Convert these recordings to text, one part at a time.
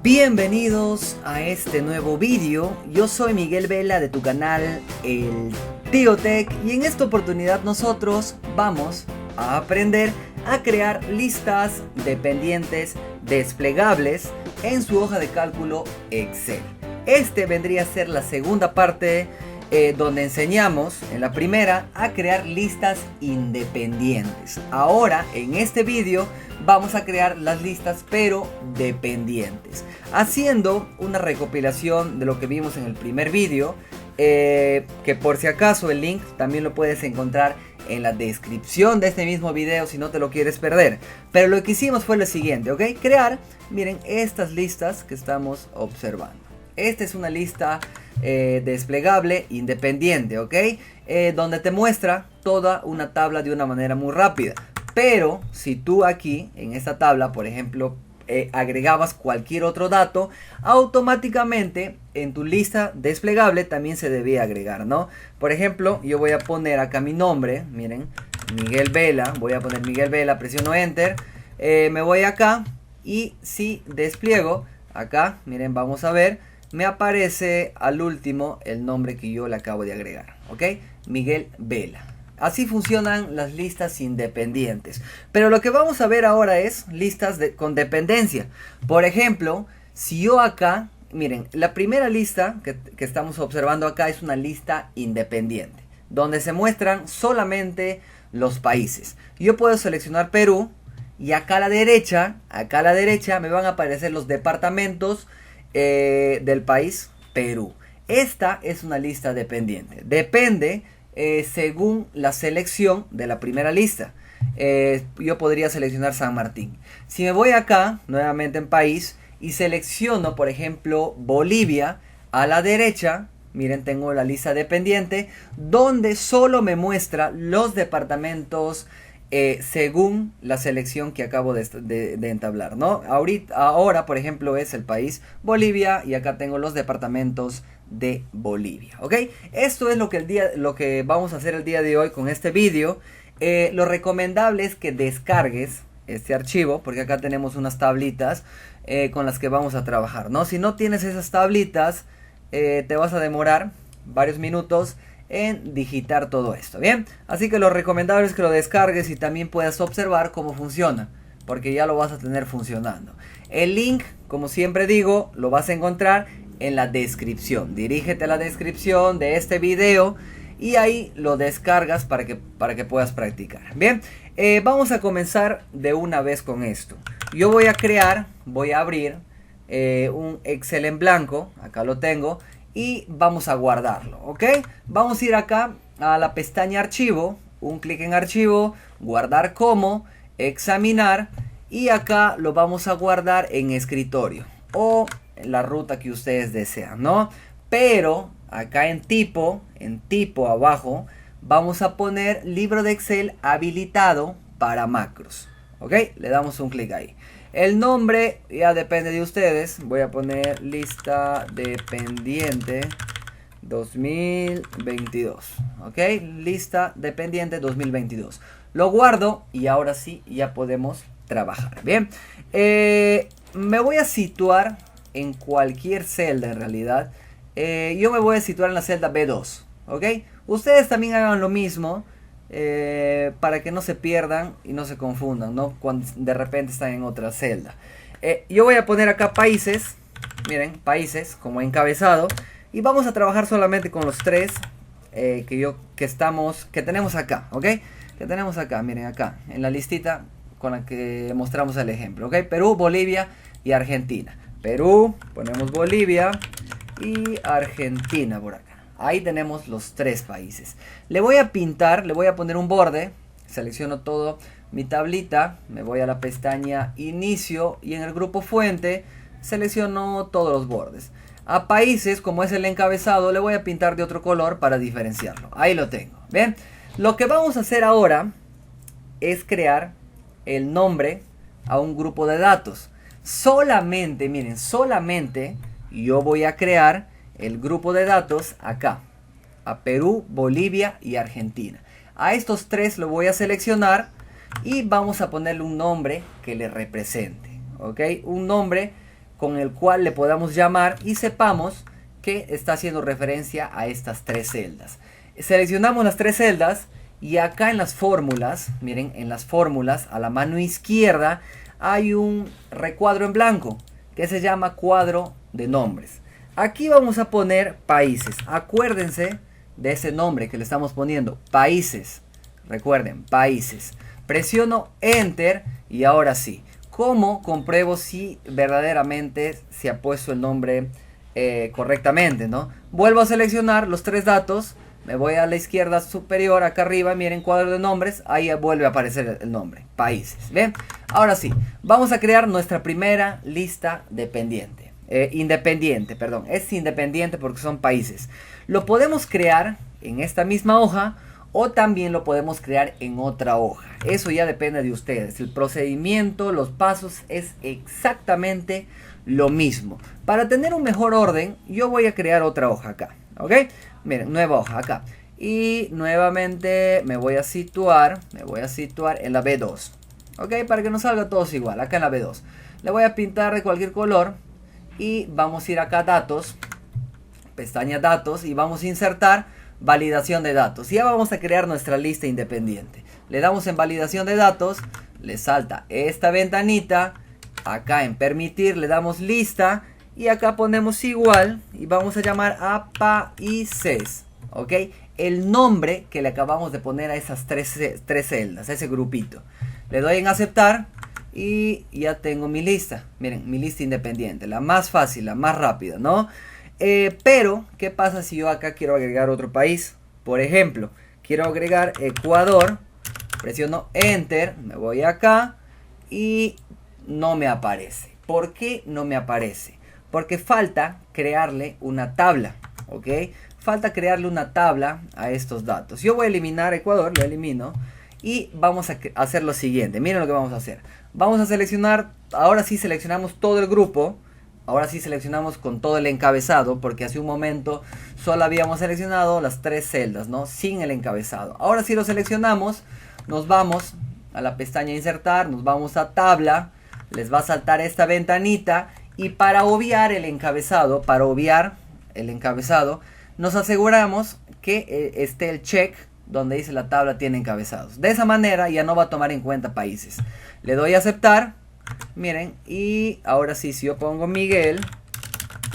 Bienvenidos a este nuevo vídeo. Yo soy Miguel Vela de tu canal El Tío Tech y en esta oportunidad nosotros vamos a aprender a crear listas de pendientes desplegables en su hoja de cálculo Excel. Este vendría a ser la segunda parte donde enseñamos en la primera a crear listas independientes. Ahora en este vídeo vamos a crear las listas pero dependientes, haciendo una recopilación de lo que vimos en el primer vídeo, que por si acaso el link también lo puedes encontrar en la descripción de este mismo video si no te lo quieres perder. Pero lo que hicimos fue lo siguiente, ¿ok? Crear, miren, estas listas que estamos observando. Esta es una lista desplegable independiente, ¿ok? Donde te muestra toda una tabla de una manera muy rápida. Pero si tú aquí en esta tabla, por ejemplo, agregabas cualquier otro dato, automáticamente en tu lista desplegable también se debía agregar, ¿no? Por ejemplo, yo voy a poner acá mi nombre, miren, Miguel Vela, voy a poner Miguel Vela, presiono Enter, me voy acá y si despliego, acá, miren, vamos a ver, me aparece al último el nombre que yo le acabo de agregar, ¿ok? Miguel Vela. Así funcionan las listas independientes. Pero lo que vamos a ver ahora es listas con dependencia. Por ejemplo, si yo acá, miren, la primera lista que estamos observando acá es una lista independiente, donde se muestran solamente los países. Yo puedo seleccionar Perú y acá a la derecha me van a aparecer los departamentos del país Perú. Esta es una lista dependiente. Depende según la selección de la primera lista. Yo podría seleccionar San Martín. Si me voy acá, nuevamente en país, y selecciono, por ejemplo, Bolivia, a la derecha, miren, tengo la lista dependiente, donde solo me muestra los departamentos según la selección que acabo de entablar, ¿no? Ahora, por ejemplo, es el país Bolivia y acá tengo los departamentos de Bolivia, ¿ok? Esto es lo que vamos a hacer el día de hoy con este vídeo. Lo recomendable es que descargues este archivo, porque acá tenemos unas tablitas con las que vamos a trabajar, ¿no? Si no tienes esas tablitas, te vas a demorar varios minutos en digitar todo esto, ¿bien? Así que lo recomendable es que lo descargues y también puedas observar cómo funciona, porque ya lo vas a tener funcionando. El link, como siempre digo, lo vas a encontrar en la descripción. Dirígete a la descripción de este video y ahí lo descargas para que puedas practicar. Bien, vamos a comenzar de una vez con esto. Yo voy a abrir un Excel en blanco, acá lo tengo, y vamos a guardarlo, ¿ok? Vamos a ir acá a la pestaña archivo, un clic en archivo, guardar como, examinar, y acá lo vamos a guardar en escritorio o en la ruta que ustedes desean, ¿no? Pero acá en tipo abajo, vamos a poner libro de Excel habilitado para macros, ¿ok? Le damos un clic ahí. El nombre ya depende de ustedes. Voy a poner lista dependiente 2022. ¿Ok? Lista dependiente 2022. Lo guardo y ahora sí ya podemos trabajar. Bien. Me voy a situar en cualquier celda en realidad. Yo me voy a situar en la celda B2. ¿Ok? Ustedes también hagan lo mismo. Para que no se pierdan y no se confundan, ¿no? Cuando de repente están en otra celda. Yo voy a poner acá países, miren, países como encabezado, y vamos a trabajar solamente con los tres que tenemos acá, ¿ok? Que tenemos acá, miren acá, en la listita con la que mostramos el ejemplo, ¿ok? Perú, Bolivia y Argentina. Perú, ponemos Bolivia y Argentina por acá. Ahí tenemos los tres países. Le voy a pintar, le voy a poner un borde. Selecciono todo mi tablita. Me voy a la pestaña inicio y en el grupo fuente selecciono todos los bordes. A países, como es el encabezado, le voy a pintar de otro color para diferenciarlo. Ahí lo tengo. ¿Ven? Lo que vamos a hacer ahora es crear el nombre a un grupo de datos. Solamente, miren, solamente yo voy a crear el grupo de datos acá, a Perú, Bolivia y Argentina. A estos tres lo voy a seleccionar y vamos a ponerle un nombre que le represente, ¿ok? Un nombre con el cual le podamos llamar y sepamos que está haciendo referencia a estas tres celdas. Seleccionamos las tres celdas y acá en las fórmulas, miren, en las fórmulas a la mano izquierda hay un recuadro en blanco que se llama cuadro de nombres. Aquí vamos a poner países. Acuérdense de ese nombre que le estamos poniendo, países. Recuerden, países. Presiono Enter y ahora sí. ¿Cómo compruebo si verdaderamente se ha puesto el nombre correctamente, ¿no? Vuelvo a seleccionar los tres datos. Me voy a la izquierda superior, acá arriba, miren, cuadro de nombres. Ahí vuelve a aparecer el nombre, países. ¿Ven? Ahora sí, vamos a crear nuestra primera lista independiente. Es independiente porque son países. Lo podemos crear en esta misma hoja o también lo podemos crear en otra hoja. Eso ya depende de ustedes. El procedimiento, los pasos es exactamente lo mismo. Para tener un mejor orden, yo voy a crear otra hoja acá. ¿Ok? Miren, nueva hoja acá. Y nuevamente me voy a situar en la B2. ¿Ok? Para que nos salga todos igual. Acá en la B2. Le voy a pintar de cualquier color. Y vamos a ir acá a datos. Pestaña datos. Y vamos a insertar validación de datos. Ya vamos a crear nuestra lista independiente. Le damos en validación de datos. Le salta esta ventanita. Acá en permitir le damos lista. Y acá ponemos igual. Y vamos a llamar a países. ¿Ok? El nombre que le acabamos de poner a esas tres celdas. A ese grupito. Le doy en aceptar. Y ya tengo mi lista. Miren, mi lista independiente. La más fácil, la más rápida, ¿no? Pero, ¿qué pasa si yo acá quiero agregar otro país? Por ejemplo, quiero agregar Ecuador. Presiono Enter. Me voy acá. Y no me aparece. ¿Por qué no me aparece? Porque falta crearle una tabla. ¿Ok? Falta crearle una tabla a estos datos. Yo voy a eliminar Ecuador. Lo elimino. Y vamos a hacer lo siguiente. Miren lo que vamos a hacer. Vamos a seleccionar. Ahora sí seleccionamos todo el grupo. Ahora sí seleccionamos con todo el encabezado. Porque hace un momento solo habíamos seleccionado las tres celdas, ¿no? Sin el encabezado. Ahora sí lo seleccionamos. Nos vamos a la pestaña insertar. Nos vamos a tabla. Les va a saltar esta ventanita. Y para obviar el encabezado. Nos aseguramos que esté el check donde dice la tabla tiene encabezados. De esa manera ya no va a tomar en cuenta países. Le doy a aceptar. Miren, y ahora sí, si yo pongo Miguel,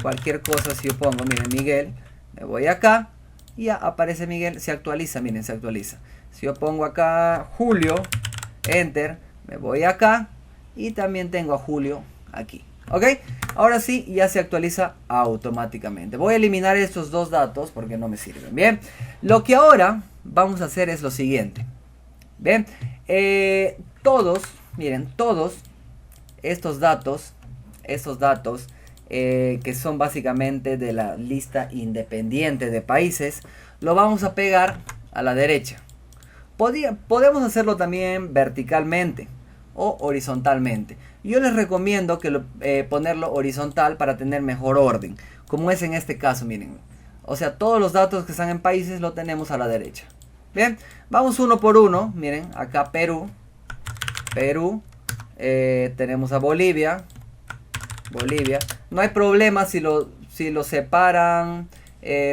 cualquier cosa si yo pongo, miren, Miguel, me voy acá y ya aparece Miguel, se actualiza, miren, se actualiza. Si yo pongo acá Julio, Enter, me voy acá y también tengo a Julio aquí. ¿Ok? Ahora sí, ya se actualiza automáticamente. Voy a eliminar estos dos datos porque no me sirven. Bien, lo que ahora vamos a hacer es lo siguiente. Bien, miren, todos estos datos que son básicamente de la lista independiente de países, lo vamos a pegar a la derecha. Podemos hacerlo también verticalmente o horizontalmente. Yo les recomiendo que ponerlo horizontal para tener mejor orden, como es en este caso, miren. O sea, todos los datos que están en países lo tenemos a la derecha. Bien, vamos uno por uno. Miren, acá Perú. Tenemos a Bolivia. No hay problema si lo separan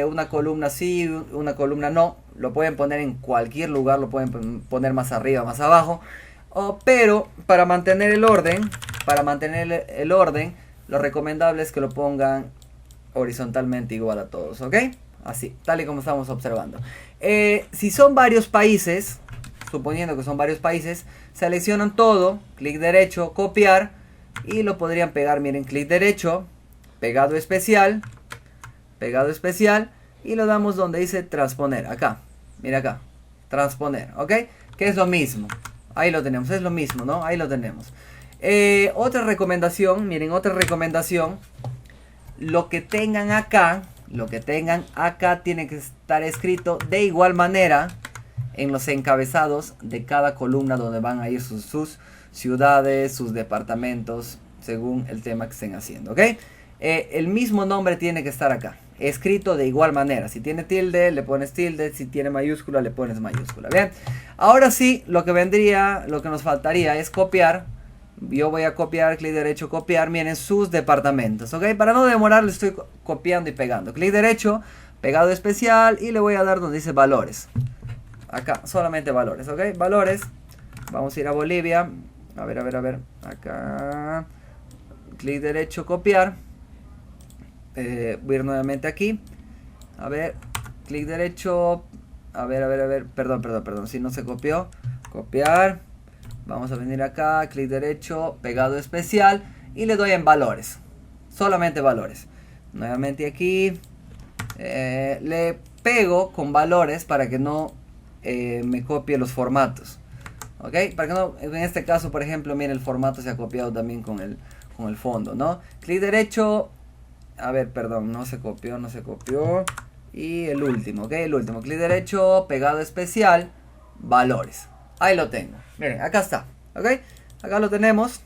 una columna sí, una columna no. Lo pueden poner en cualquier lugar, lo pueden poner más arriba, más abajo. Pero para mantener el orden, lo recomendable es que lo pongan horizontalmente igual a todos, ¿ok? Así, tal y como estamos observando. Si son varios países, suponiendo que son varios países, seleccionan todo, clic derecho, copiar y lo podrían pegar, miren, clic derecho, pegado especial y lo damos donde dice transponer, acá, mira acá, transponer, ¿ok? Que es lo mismo. Ahí lo tenemos, es lo mismo, ¿no? Ahí lo tenemos. Otra recomendación, miren, lo que tengan acá tiene que estar escrito de igual manera en los encabezados de cada columna donde van a ir sus ciudades, sus departamentos, según el tema que estén haciendo, ¿ok? El mismo nombre tiene que estar acá, escrito de igual manera. Si tiene tilde, le pones tilde. Si tiene mayúscula, le pones mayúscula. Bien, ahora sí, lo que nos faltaría es copiar. Yo voy a copiar, clic derecho, copiar, miren sus departamentos, ¿ok? Para no demorar le estoy copiando y pegando. Clic derecho, pegado especial y le voy a dar donde dice valores. Acá, solamente valores, ¿ok? Valores. Vamos a ir a Bolivia. A ver. Acá. Clic derecho, copiar. Voy a ir nuevamente aquí. A ver, clic derecho. A ver. Perdón. Si no se copió. Copiar. Vamos a venir acá, clic derecho, pegado especial y le doy en valores. Solamente valores. Nuevamente aquí. Le pego con valores para que no me copie los formatos. ¿Ok? Para que no, en este caso, por ejemplo, miren, el formato se ha copiado también con el fondo, ¿no? Clic derecho. A ver, perdón, no se copió. Y el último, ¿ok? El último, clic derecho, pegado especial, valores. Ahí lo tengo. Miren, acá está. ¿Ok? Acá lo tenemos.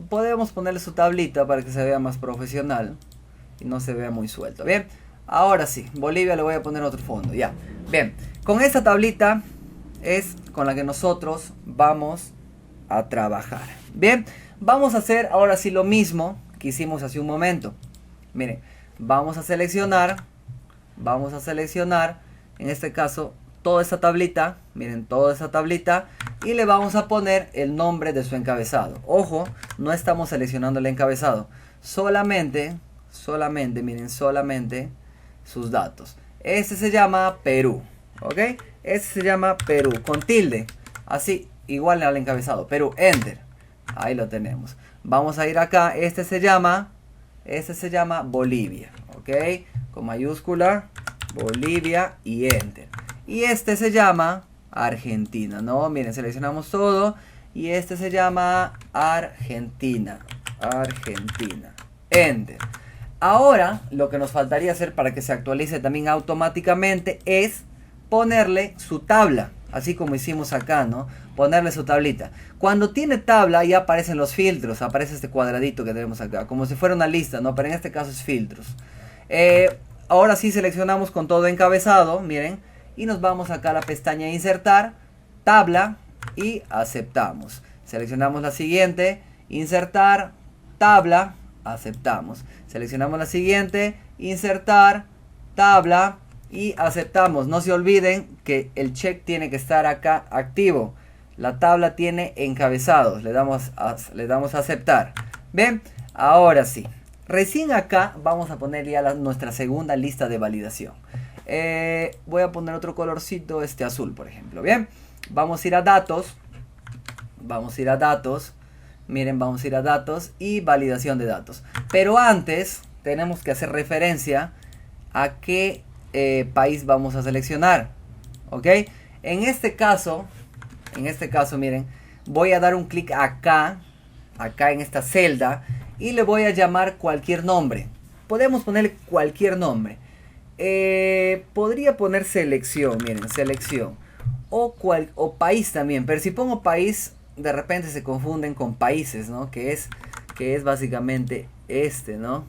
Podemos ponerle su tablita para que se vea más profesional y no se vea muy suelto. Bien. Ahora sí. Bolivia le voy a poner otro fondo. Ya. Bien. Con esta tablita es con la que nosotros vamos a trabajar. Bien. Vamos a hacer ahora sí lo mismo que hicimos hace un momento. Miren. Vamos a seleccionar. En este caso, toda esta tablita, miren, toda esta tablita, y le vamos a poner el nombre de su encabezado. Ojo, no estamos seleccionando el encabezado, solamente sus datos. Este se llama Perú, ¿ok? Este se llama Perú, con tilde, así, igual al encabezado, Perú, Enter. Ahí lo tenemos. Vamos a ir acá, este se llama Bolivia, ¿ok? Con mayúscula, Bolivia y Enter. Y este se llama Argentina, ¿no? Miren, seleccionamos todo. Y este se llama Argentina. Enter. Ahora, lo que nos faltaría hacer para que se actualice también automáticamente es ponerle su tabla. Así como hicimos acá, ¿no? Ponerle su tablita. Cuando tiene tabla ya aparecen los filtros. Aparece este cuadradito que tenemos acá. Como si fuera una lista, ¿no? Pero en este caso es filtros. Ahora sí seleccionamos con todo encabezado. Miren. Y nos vamos acá a la pestaña insertar, tabla y aceptamos. Seleccionamos la siguiente, insertar, tabla, aceptamos. Seleccionamos la siguiente, insertar, tabla y aceptamos. No se olviden que el check tiene que estar acá activo. La tabla tiene encabezados. Le damos a aceptar. ¿Ven? Ahora sí. Recién acá vamos a poner ya nuestra segunda lista de validación. Voy a poner otro colorcito, este azul, por ejemplo. Bien, vamos a ir a datos. Miren, vamos a ir a datos y validación de datos. Pero antes tenemos que hacer referencia a qué país vamos a seleccionar. ¿Ok? En este caso, miren, voy a dar un clic acá en esta celda y le voy a llamar cualquier nombre. Podemos ponerle cualquier nombre. Podría poner selección, miren, selección. O país también, pero si pongo país, de repente se confunden con países, ¿no? Que es básicamente este, ¿no?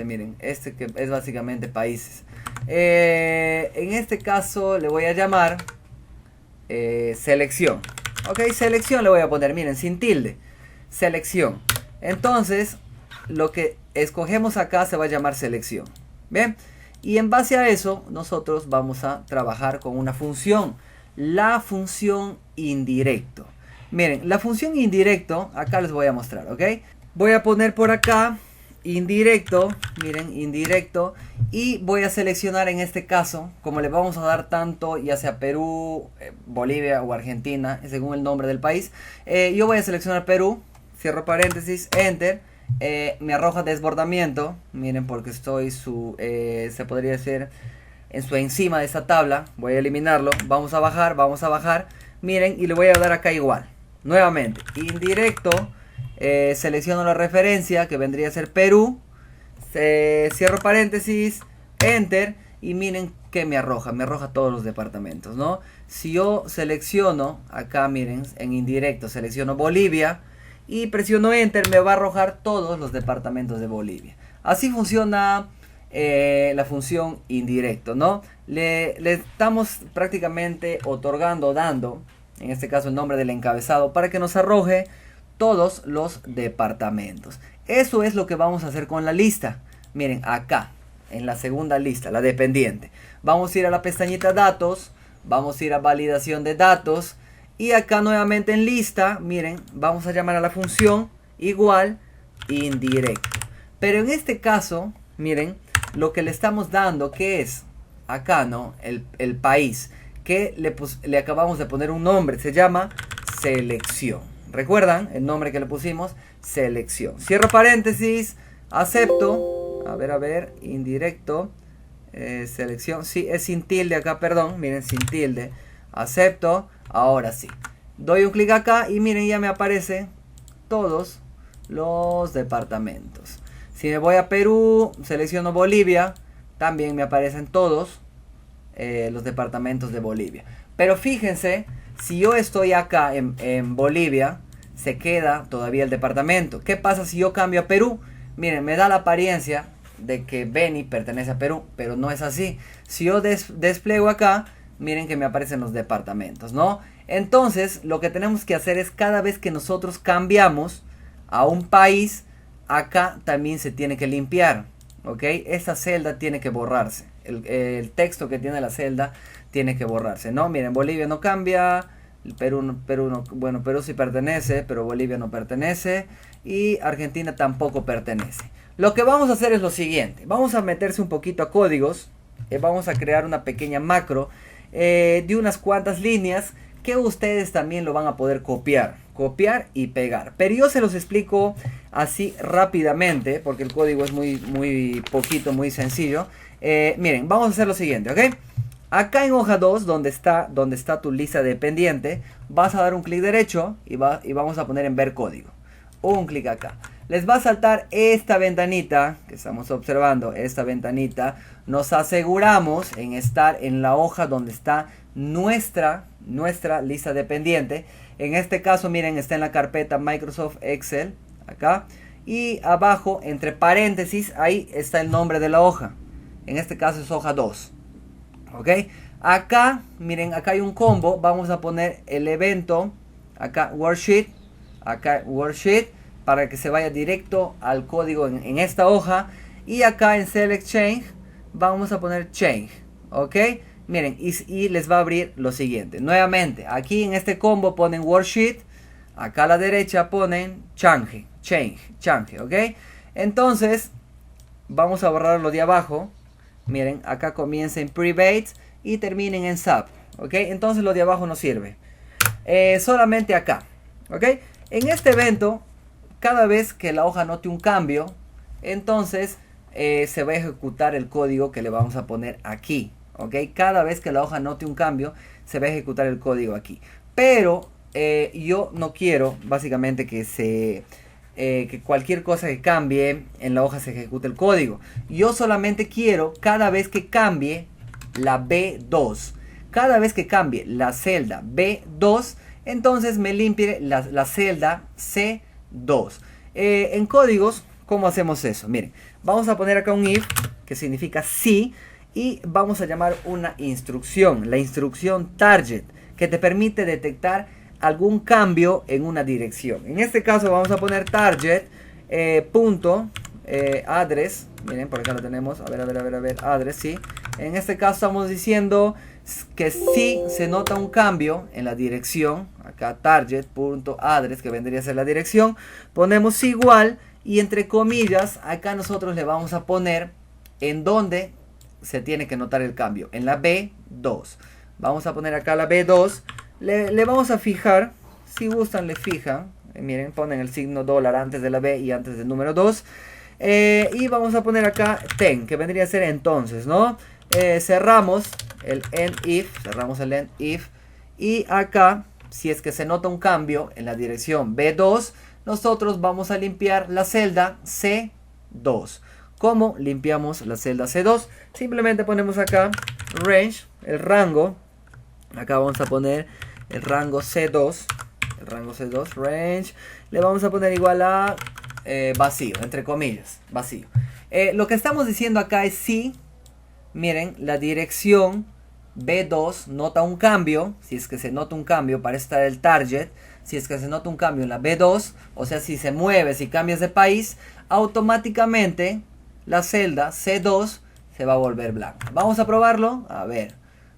Miren, que es básicamente países. En este caso le voy a llamar selección. Ok, selección le voy a poner, miren, sin tilde. Selección. Entonces, lo que escogemos acá se va a llamar selección. ¿Bien? Y en base a eso, nosotros vamos a trabajar con una función. La función indirecto. Miren, la función indirecto, acá les voy a mostrar, ¿ok? Voy a poner por acá, indirecto, miren, indirecto. Y voy a seleccionar en este caso, como le vamos a dar tanto, ya sea Perú, Bolivia o Argentina, según el nombre del país. Yo voy a seleccionar Perú, cierro paréntesis, Enter. Me arroja desbordamiento, miren, porque estoy se podría decir en su encima de esta tabla. Voy a eliminarlo, vamos a bajar, miren, y le voy a dar acá igual, nuevamente, indirecto, selecciono la referencia que vendría a ser Perú, cierro paréntesis, Enter, y miren que me arroja todos los departamentos, ¿no? Si yo selecciono acá, miren, en indirecto selecciono Bolivia y presiono Enter, me va a arrojar todos los departamentos de Bolivia. Así funciona la función indirecto, ¿no? Le estamos prácticamente dando en este caso el nombre del encabezado, para que nos arroje todos los departamentos. Eso es lo que vamos a hacer con la lista. Miren, acá, en la segunda lista, la dependiente. Vamos a ir a la pestañita datos, vamos a ir a validación de datos. Y acá nuevamente en lista, miren, vamos a llamar a la función igual indirecto. Pero en este caso, miren, lo que le estamos dando, que es acá, ¿no? El país, que le acabamos de poner un nombre, se llama selección. ¿Recuerdan el nombre que le pusimos? Selección. Cierro paréntesis, acepto. A ver, indirecto. Selección, sí, es sin tilde acá, perdón. Miren, sin tilde. Acepto. Ahora sí. Doy un clic acá y miren, ya me aparecen todos los departamentos. Si me voy a Perú, selecciono Bolivia, también me aparecen todos los departamentos de Bolivia. Pero fíjense, si yo estoy acá en Bolivia, se queda todavía el departamento. ¿Qué pasa si yo cambio a Perú? Miren, me da la apariencia de que Beni pertenece a Perú, pero no es así. Si yo despliego acá, miren que me aparecen los departamentos, ¿no? Entonces, lo que tenemos que hacer es cada vez que nosotros cambiamos a un país, acá también se tiene que limpiar, ¿ok? Esa celda tiene que borrarse. El texto que tiene la celda tiene que borrarse, ¿no? Miren, Bolivia no cambia, Perú no, bueno, Perú sí pertenece, pero Bolivia no pertenece y Argentina tampoco pertenece. Lo que vamos a hacer es lo siguiente, vamos a meterse un poquito a códigos, vamos a crear una pequeña macro de unas cuantas líneas que ustedes también lo van a poder copiar y pegar. Pero yo se los explico así rápidamente porque el código es muy poquito, muy sencillo. Miren, vamos a hacer lo siguiente, ¿ok? Acá en hoja 2, donde está tu lista dependiente, vas a dar un clic derecho y vamos a poner en ver código. Un clic acá. Les va a saltar esta ventanita que estamos observando, esta ventanita. Nos aseguramos en estar en la hoja donde está nuestra lista dependiente. En este caso, miren, está en la carpeta Microsoft Excel, acá. Y abajo, entre paréntesis, ahí está el nombre de la hoja. En este caso es hoja 2. ¿Ok? Acá, miren, acá hay un combo. Vamos a poner el evento, acá Worksheet, acá Worksheet, para que se vaya directo al código en esta hoja. Y acá en Select Change, vamos a poner Change. ¿Ok? Miren, y les va a abrir lo siguiente. Nuevamente, aquí en este combo ponen Worksheet. Acá a la derecha ponen Change, ¿ok? Entonces, vamos a borrar lo de abajo. Miren, acá comienza en Private y terminen en Sub, ¿ok? Entonces lo de abajo no sirve. Solamente acá, ¿ok? En este evento, cada vez que la hoja note un cambio, entonces se va a ejecutar el código que le vamos a poner aquí, ¿ok? Cada vez que la hoja note un cambio, se va a ejecutar el código aquí. Pero yo no quiero, básicamente, que cualquier cosa que cambie en la hoja se ejecute el código. Yo solamente quiero cada vez que cambie la B2, cada vez que cambie la celda B2, entonces me limpie la celda C2. En códigos, ¿cómo hacemos eso? Miren, vamos a poner acá un if, que significa sí, y vamos a llamar una instrucción, la instrucción target, que te permite detectar algún cambio en una dirección. En este caso vamos a poner target punto address. Miren, por acá lo tenemos. A ver, address, sí. En este caso estamos diciendo que si se nota un cambio en la dirección, acá target.address, que vendría a ser la dirección, ponemos igual y entre comillas, acá nosotros le vamos a poner en donde se tiene que notar el cambio, en la B2. Vamos a poner acá la B2. Le vamos a fijar, si gustan le fijan, miren, ponen el signo dólar antes de la B y antes del número 2. Y vamos a poner acá 10, que vendría a ser entonces, ¿no? Cerramos el end if, y acá, si es que se nota un cambio en la dirección B2, nosotros vamos a limpiar la celda C2. ¿Cómo limpiamos la celda C2? Simplemente ponemos acá range, el rango. Acá vamos a poner el rango C2, range, le vamos a poner igual a vacío, entre comillas, vacío. Lo que estamos diciendo acá es si, miren, la dirección B2 nota un cambio, si es que se nota un cambio para estar el target, si es que se nota un cambio en la B2, o sea, si se mueve, si cambias de país, automáticamente la celda C2 se va a volver blanca. Vamos a probarlo,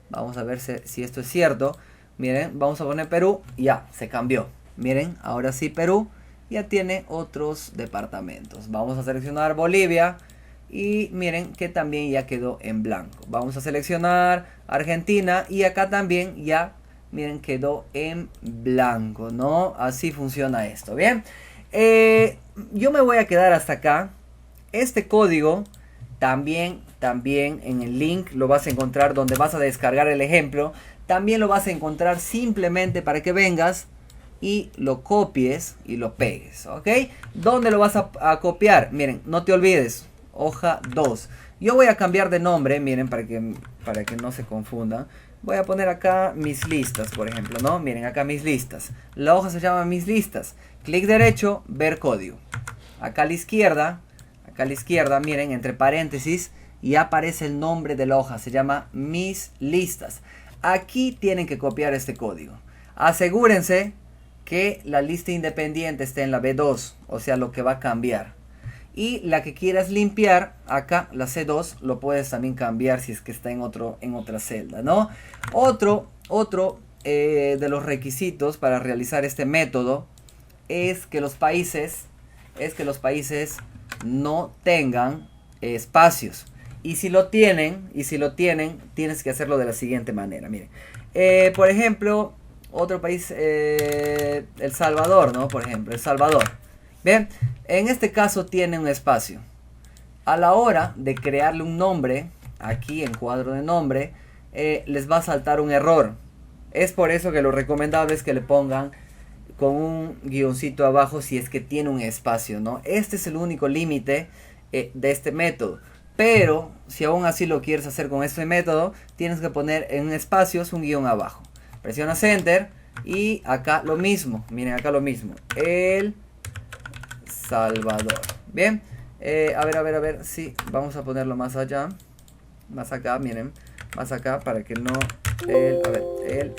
vamos a ver si esto es cierto. Miren, vamos a poner Perú, ya, se cambió. Miren, ahora sí Perú ya tiene otros departamentos. Vamos a seleccionar Bolivia y miren que también ya quedó en blanco. Vamos a seleccionar Argentina y acá también ya, miren, quedó en blanco, ¿no? Así funciona esto, ¿bien? Yo me voy a quedar hasta acá. Este código también en el link lo vas a encontrar donde vas a descargar el ejemplo. También lo vas a encontrar simplemente para que vengas y lo copies y lo pegues, ¿ok? ¿Dónde lo vas a copiar? Miren, no te olvides, hoja 2. Yo voy a cambiar de nombre, miren, para que no se confunda. Voy a poner acá mis listas, por ejemplo, ¿no? Miren, acá mis listas. La hoja se llama mis listas. Clic derecho, ver código. Acá a la izquierda, miren, entre paréntesis, y aparece el nombre de la hoja. Se llama mis listas. Aquí tienen que copiar este código. Asegúrense que la lista independiente esté en la B2, o sea, lo que va a cambiar. Y la que quieras limpiar, acá la C2, lo puedes también cambiar si es que está en otra celda, ¿no? Otro de los requisitos para realizar este método es que los países no tengan espacios. Y si lo tienen, tienes que hacerlo de la siguiente manera. Miren, por ejemplo, otro país, El Salvador, ¿no? Por ejemplo, El Salvador. Bien, en este caso tiene un espacio. A la hora de crearle un nombre, aquí en cuadro de nombre, les va a saltar un error. Es por eso que lo recomendable es que le pongan con un guioncito abajo si es que tiene un espacio, ¿no? Este es el único límite de este método. Pero si aún así lo quieres hacer con este método, tienes que poner en espacios un guión abajo. Presionas Enter y acá lo mismo. Miren, acá lo mismo. El Salvador. Bien. A ver. Sí, vamos a ponerlo más allá. Más acá, miren. Más acá para que no... El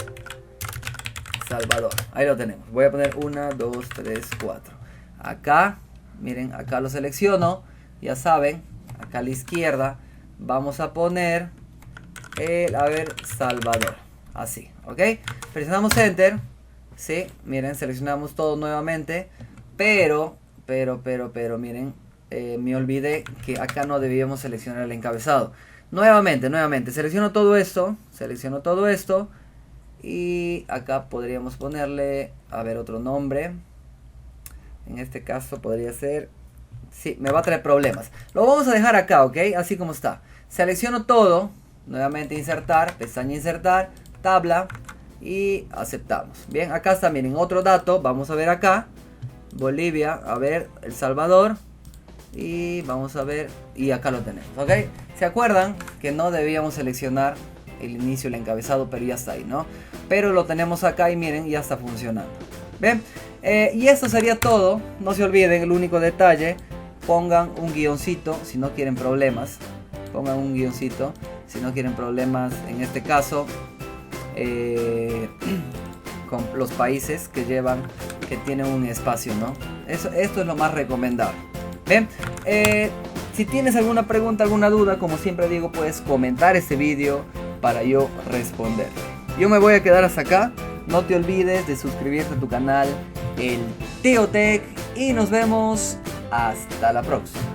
Salvador. Ahí lo tenemos. Voy a poner 1, 2, 3, 4. Acá, miren, acá lo selecciono. Ya saben, acá a la izquierda vamos a poner Salvador. Así, ¿ok? Presionamos Enter. Sí, miren, seleccionamos todo nuevamente. Pero, miren, me olvidé que acá no debíamos seleccionar el encabezado. Nuevamente, selecciono todo esto. Y acá podríamos ponerle, otro nombre. En este caso podría ser... Sí, me va a traer problemas. Lo vamos a dejar acá, ¿ok? Así como está. Selecciono todo. Nuevamente insertar, pestaña insertar, tabla y aceptamos. Bien, acá está, miren, otro dato. Vamos a ver acá. Bolivia, El Salvador. Y vamos a ver, y acá lo tenemos, ¿ok? ¿Se acuerdan que no debíamos seleccionar el inicio, el encabezado, pero ya está ahí, ¿no? Pero lo tenemos acá y miren, ya está funcionando. ¿Ven? Y esto sería todo. No se olviden, el único detalle, pongan un guioncito si no quieren problemas. En este caso, con los países que tienen un espacio, ¿no? Esto es lo más recomendable. ¿Ven? Si tienes alguna pregunta, alguna duda, como siempre digo, puedes comentar este vídeo para yo responder. Yo me voy a quedar hasta acá. No te olvides de suscribirte a tu canal, el Teotech, y nos vemos hasta la próxima.